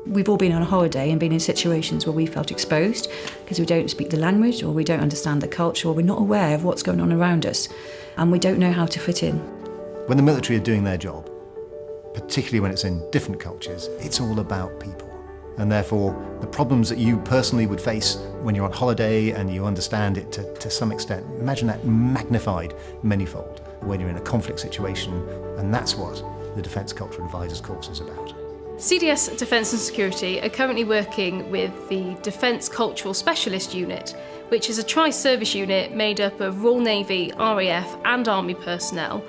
We've all been on a holiday and been in situations where we felt exposed because we don't speak the language, or we don't understand the culture, or we're not aware of what's going on around us, and we don't know how to fit in. When the military are doing their job, particularly when it's in different cultures, it's all about people. And therefore, the problems that you personally would face when you're on holiday and you understand it to some extent, imagine that magnified manyfold when you're in a conflict situation, and that's what the Defence Cultural Advisors course is about. CDS Defence and Security are currently working with the Defence Cultural Specialist Unit, which is a tri-service unit made up of Royal Navy, RAF and Army personnel,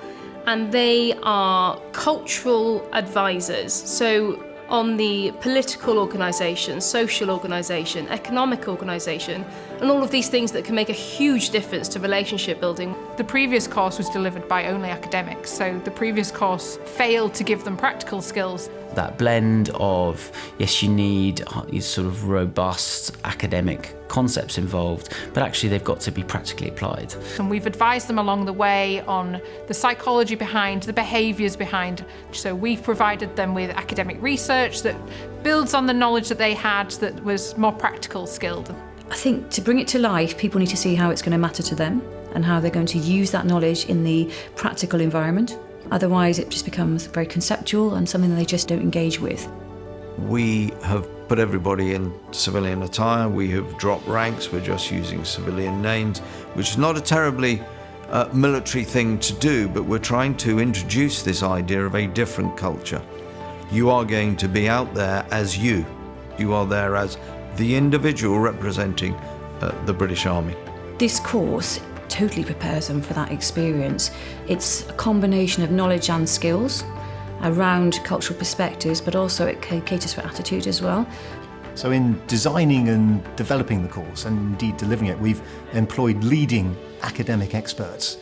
and they are cultural advisors. So on the political organisation, social organisation, economic organisation, and all of these things that can make a huge difference to relationship building. The previous course was delivered by only academics, so the previous course failed to give them practical skills. That blend of, yes, you need sort of robust academic concepts involved, but actually they've got to be practically applied. And we've advised them along the way on the psychology behind, the behaviours behind. So we've provided them with academic research that builds on the knowledge that they had that was more practical skilled. I think to bring it to life, people need to see how it's going to matter to them and how they're going to use that knowledge in the practical environment. Otherwise, it just becomes very conceptual and something that they just don't engage with. We have put everybody in civilian attire. We have dropped ranks. We're just using civilian names, which is not a terribly military thing to do, but we're trying to introduce this idea of a different culture. You are going to be out there as you. You are there as the individual representing the British Army. This course totally prepares them for that experience. It's a combination of knowledge and skills around cultural perspectives, but also it caters for attitude as well. So in designing and developing the course, and indeed delivering it, we've employed leading academic experts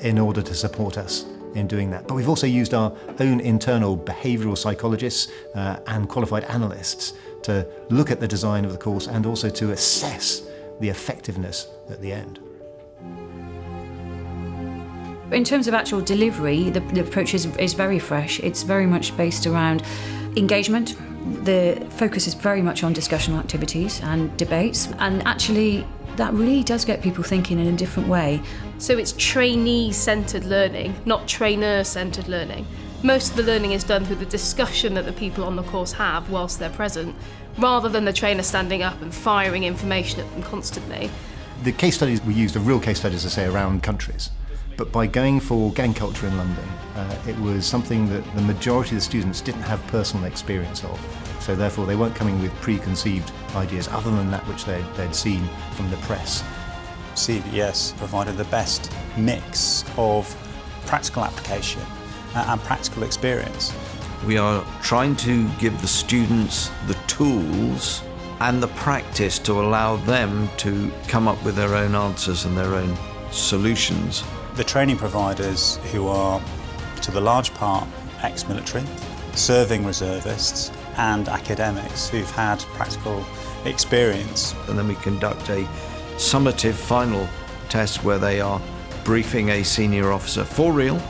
in order to support us in doing that. But we've also used our own internal behavioural psychologists and qualified analysts to look at the design of the course and also to assess the effectiveness at the end. In terms of actual delivery, the approach is very fresh. It's very much based around engagement. The focus is very much on discussional activities and debates, and actually that really does get people thinking in a different way. So it's trainee-centred learning, not trainer-centred learning. Most of the learning is done through the discussion that the people on the course have whilst they're present, rather than the trainer standing up and firing information at them constantly. The case studies we used are real case studies, I say, around countries. But by going for gang culture in London, it was something that the majority of the students didn't have personal experience of. So therefore they weren't coming with preconceived ideas other than that which they'd seen from the press. CDS provided the best mix of practical application and practical experience. We are trying to give the students the tools and the practice to allow them to come up with their own answers and their own solutions. The training providers, who are to the large part ex-military, serving reservists and academics who've had practical experience. And then we conduct a summative final test where they are briefing a senior officer for real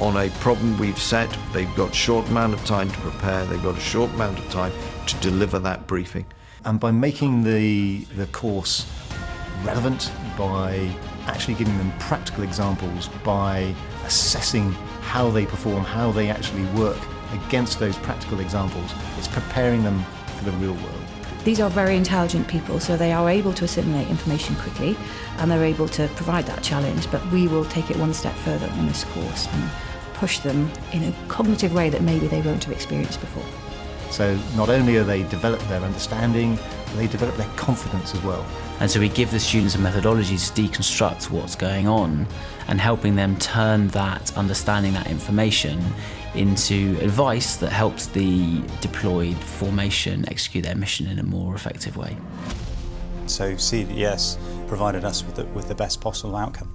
on a problem we've set. They've got a short amount of time to prepare, they've got a short amount of time to deliver that briefing. And by making the course relevant, by actually giving them practical examples, by assessing how they perform, how they actually work against those practical examples, it's preparing them for the real world. These are very intelligent people, so they are able to assimilate information quickly and they're able to provide that challenge, but we will take it one step further on this course and push them in a cognitive way that maybe they won't have experienced before. So not only are they developing their understanding, they develop their confidence as well. And so we give the students a methodology to deconstruct what's going on and helping them turn that understanding, that information, into advice that helps the deployed formation execute their mission in a more effective way. So CDS provided us with the best possible outcome.